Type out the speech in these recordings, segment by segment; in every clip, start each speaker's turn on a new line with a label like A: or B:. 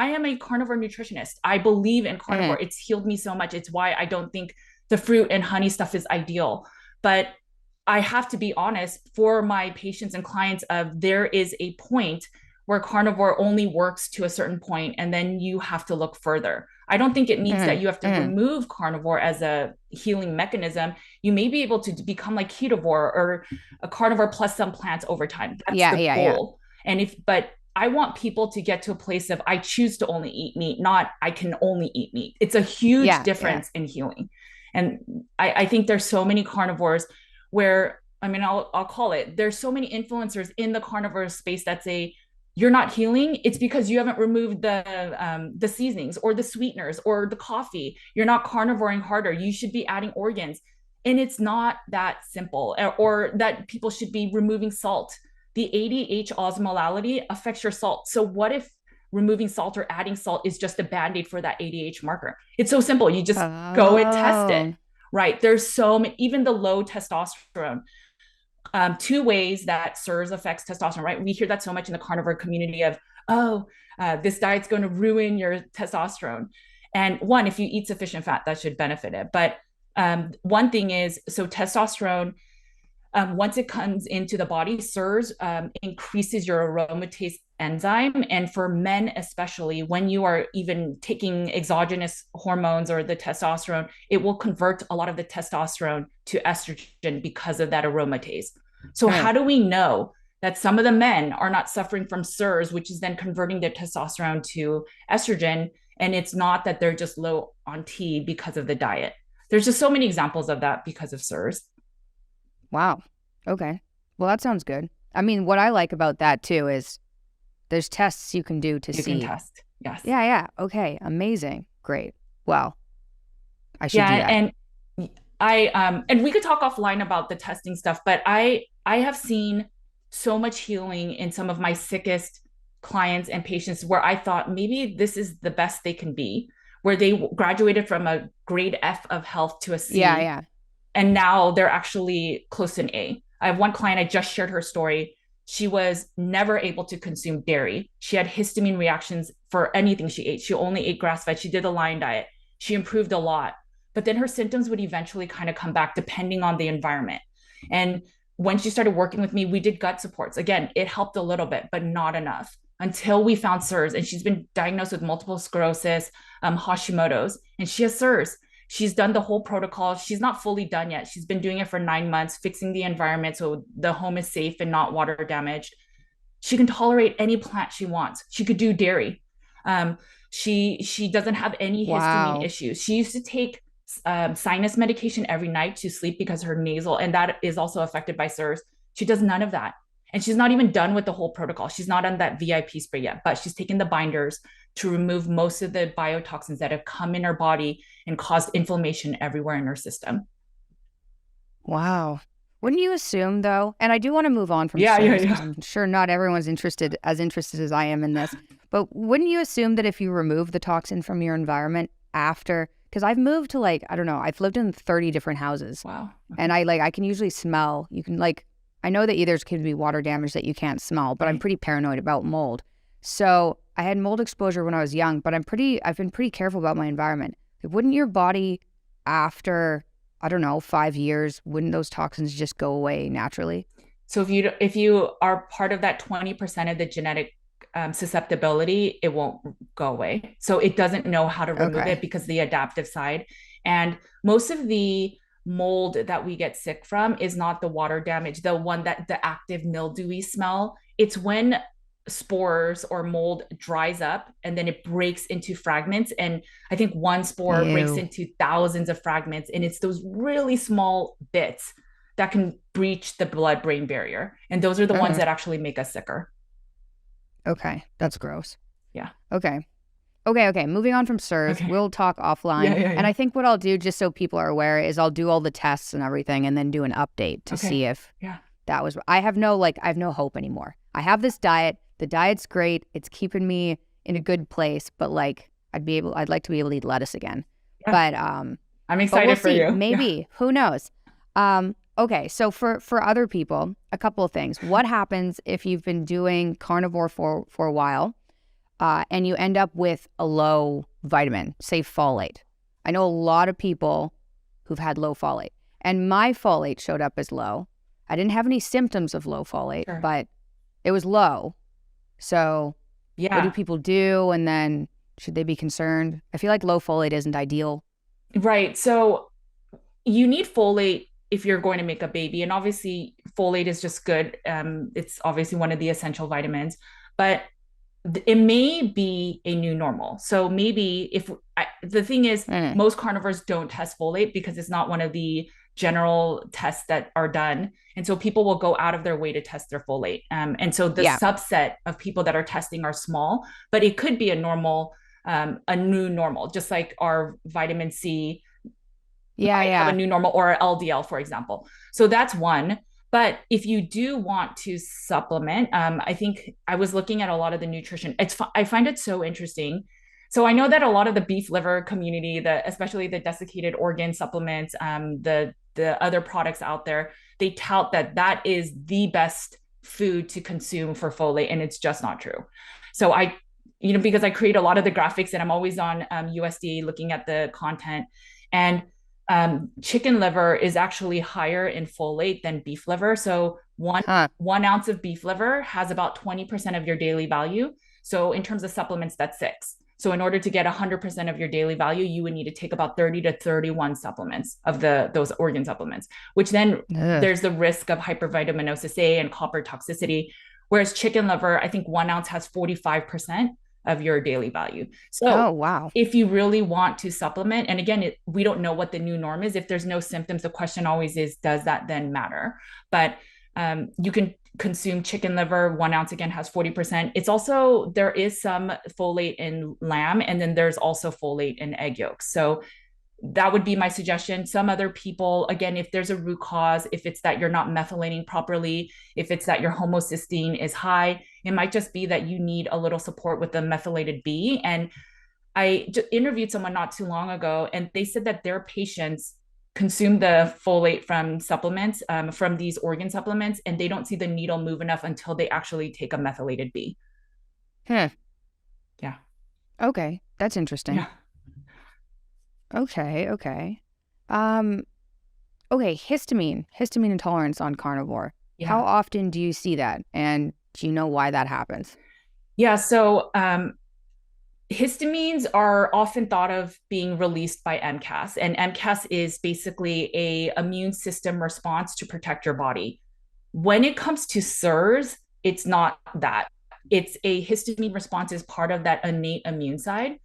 A: I am a carnivore nutritionist. I believe in carnivore. It's healed me so much. It's why I don't think the fruit and honey stuff is ideal. But I have to be honest for my patients and clients of there is a point where carnivore only works to a certain point and then you have to look further. I don't think it means that you have to remove carnivore as a healing mechanism. You may be able to become like ketovore or a carnivore plus some plants over time. That's the goal. And but I want people to get to a place of I choose to only eat meat, not I can only eat meat. It's a huge difference in healing. And I think there's so many carnivores where, I mean, I'll call it, there's so many influencers in the carnivore space that say, you're not healing. It's because you haven't removed the seasonings or the sweeteners or the coffee. You're not carnivoring harder. You should be adding organs. And it's not that simple, or that people should be removing salt. The ADH osmolality affects your salt. So what if removing salt or adding salt is just a band-aid for that ADH marker? It's so simple. You just go and test it. Right. There's so many, even the low testosterone. Two ways that SIRS affects testosterone, right? We hear that so much in the carnivore community of, this diet's going to ruin your testosterone. And one, if you eat sufficient fat, that should benefit it. But one thing is, so testosterone, once it comes into the body, SIRS increases your aromatase enzyme. And for men, especially when you are even taking exogenous hormones or the testosterone, it will convert a lot of the testosterone to estrogen because of that aromatase. So how do we know that some of the men are not suffering from SIRS, which is then converting their testosterone to estrogen? And it's not that they're just low on T because of the diet. There's just so many examples of that because of SIRS.
B: Wow. Okay. Well, that sounds good. I mean, what I like about that too is there's tests you can do to see.
A: You can test. Yes.
B: Yeah. Okay. Amazing. Great. Well, I should do that.
A: And we could talk offline about the testing stuff, but I have seen so much healing in some of my sickest clients and patients where I thought maybe this is the best they can be, where they graduated from a grade F of health to a C.
B: Yeah.
A: And now they're actually close to an A. I have one client, I just shared her story. She was never able to consume dairy. She had histamine reactions for anything she ate. She only ate grass-fed. She did a Lion diet. She improved a lot. But then her symptoms would eventually kind of come back depending on the environment. And when she started working with me, we did gut supports. Again, it helped a little bit, but not enough until we found SIRS. And she's been diagnosed with multiple sclerosis, Hashimoto's, and she has SIRS. She's done the whole protocol. She's not fully done yet. She's been doing it for 9 months, fixing the environment so the home is safe and not water damaged. She can tolerate any plant she wants. She could do dairy. She doesn't have any histamine issues. She used to take sinus medication every night to sleep because her nasal, and that is also affected by SIRS. She does none of that. And she's not even done with the whole protocol. She's not on that VIP spray yet, but she's taken the binders to remove most of the biotoxins that have come in her body and caused inflammation everywhere in her system.
B: Wow. Wouldn't you assume, though, and I do want to move on from SIRS, because I'm sure not everyone's interested as I am in this, but wouldn't you assume that if you remove the toxin from your environment after, because I've moved to I don't know, I've lived in 30 different houses.
A: Wow. Okay.
B: And I can usually smell, you can I know that there's could be water damage that you can't smell, but I'm pretty paranoid about mold. So I had mold exposure when I was young, but I've been pretty careful about my environment. Wouldn't your body, after, I don't know, 5 years, wouldn't those toxins just go away naturally?
A: So if you are part of that 20% of the genetic susceptibility, it won't go away. So it doesn't know how to remove it because the adaptive side. And most of the mold that we get sick from is not the water damage, the one that the active mildewy smell. It's when spores or mold dries up and then it breaks into fragments. And I think one spore breaks into thousands of fragments. And it's those really small bits that can breach the blood-brain barrier. And those are the ones that actually make us sicker.
B: Okay. That's gross.
A: Yeah.
B: Okay. Moving on from SIRS, we'll talk offline.
A: Yeah.
B: And I think what I'll do, just so people are aware, is I'll do all the tests and everything and then do an update to see if that was, I have no hope anymore. I have this diet. The diet's great. It's keeping me in a good place, but I'd like to be able to eat lettuce again. Yeah. But
A: I'm excited for you.
B: Maybe. Who knows? Okay. So for other people, a couple of things. What happens if you've been doing carnivore for a while? and you end up with a low vitamin, say folate. I know a lot of people who've had low folate, and my folate showed up as low. I didn't have any symptoms of low folate,
A: Sure.
B: but it was low. So what do
A: Yeah.
B: people do? And then should they be concerned? I feel like low folate isn't ideal.
A: Right. So you need folate if you're going to make a baby. And obviously, folate is just good. It's obviously one of the essential vitamins, but it may be a new normal. So maybe the thing is,
B: Mm,
A: most carnivores don't test folate because it's not one of the general tests that are done. And so people will go out of their way to test their folate. And so the
B: yeah.
A: subset of people that are testing are small, but it could be a normal, a new normal, just like our vitamin C
B: Yeah,
A: might have a
B: yeah.
A: new normal or LDL, for example. So that's one. But if you do want to supplement, I think I was looking at a lot of the nutrition. I find it so interesting. So I know that a lot of the beef liver community, especially the desiccated organ supplements, the other products out there, they tout that that is the best food to consume for folate, and it's just not true. So because I create a lot of the graphics and I'm always on USDA looking at the content, and chicken liver is actually higher in folate than beef liver. So
B: Huh.
A: 1 ounce of beef liver has about 20% of your daily value. So in terms of supplements, that's six. So in order to get 100% of your daily value, you would need to take about 30 to 31 supplements of those organ supplements, which then
B: Ugh.
A: there's the risk of hypervitaminosis A and copper toxicity. Whereas chicken liver, I think 1 ounce has 45% of your daily value. So
B: Oh, wow.
A: if you really want to supplement, and again, we don't know what the new norm is. If there's no symptoms, the question always is, does that then matter? But you can consume chicken liver. 1 ounce again has 40%. It's also, there is some folate in lamb, and then there's also folate in egg yolks. So that would be my suggestion. Some other people, again, if there's a root cause, if it's that you're not methylating properly, if it's that your homocysteine is high, it might just be that you need a little support with the methylated B. And I interviewed someone not too long ago, and they said that their patients consume the folate from supplements, from these organ supplements, and they don't see the needle move enough until they actually take a methylated B.
B: Hmm.
A: Yeah.
B: Okay. That's interesting.
A: Yeah.
B: Okay, okay. Um, okay, histamine intolerance on carnivore. How
A: Yeah.
B: often do you see that? And do you know why that happens?
A: Yeah. So histamines are often thought of being released by MCAS, and MCAS is basically a immune system response to protect your body. When it comes to SIRS, it's not that. It's a histamine response is part of that innate immune side.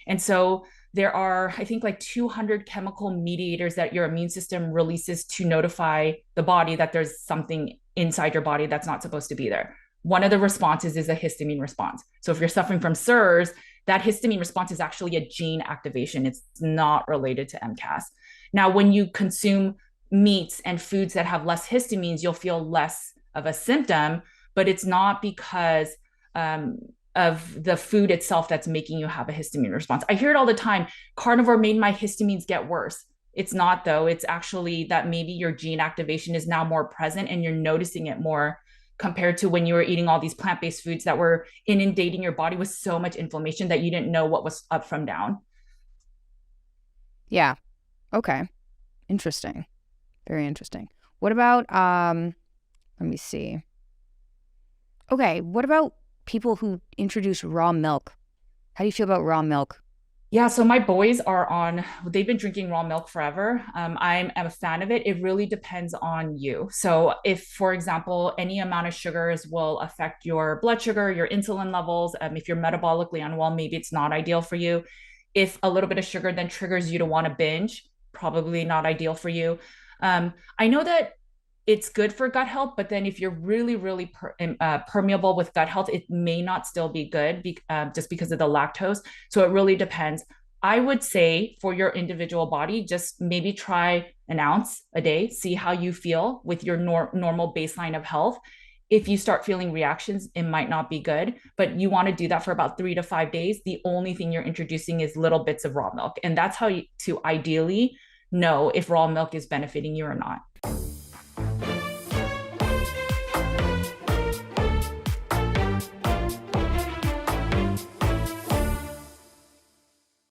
A: And so there are, I think, like 200 chemical mediators that your immune system releases to notify the body that there's something inside your body that's not supposed to be there. One of the responses is a histamine response. So if you're suffering from SIRS, that histamine response is actually a gene activation. It's not related to MCAS. Now, when you consume meats and foods that have less histamines, you'll feel less of a symptom, but it's not because of the food itself that's making you have a histamine response. I hear it all the time. Carnivore made my histamines get worse. It's not, though. It's actually that maybe your gene activation is now more present and you're noticing it more compared to when you were eating all these plant-based foods that were inundating your body with so much inflammation that you didn't know what was up from down.
B: Yeah. Okay. Interesting. Very interesting. What about let me see. Okay, what about people who introduce raw milk? How do you feel about raw milk?
A: Yeah, so my boys they've been drinking raw milk forever. I'm a fan of it. It really depends on you. So, if, for example, any amount of sugars will affect your blood sugar, your insulin levels, if you're metabolically unwell, maybe it's not ideal for you. If a little bit of sugar then triggers you to want to binge, probably not ideal for you. I know that it's good for gut health, but then if you're really, really permeable with gut health, it may not still be good just because of the lactose. So it really depends. I would say for your individual body, just maybe try 1 ounce a day, see how you feel with your normal baseline of health. If you start feeling reactions, it might not be good, but you want to do that for about 3 to 5 days. The only thing you're introducing is little bits of raw milk. And that's how to ideally know if raw milk is benefiting you or not.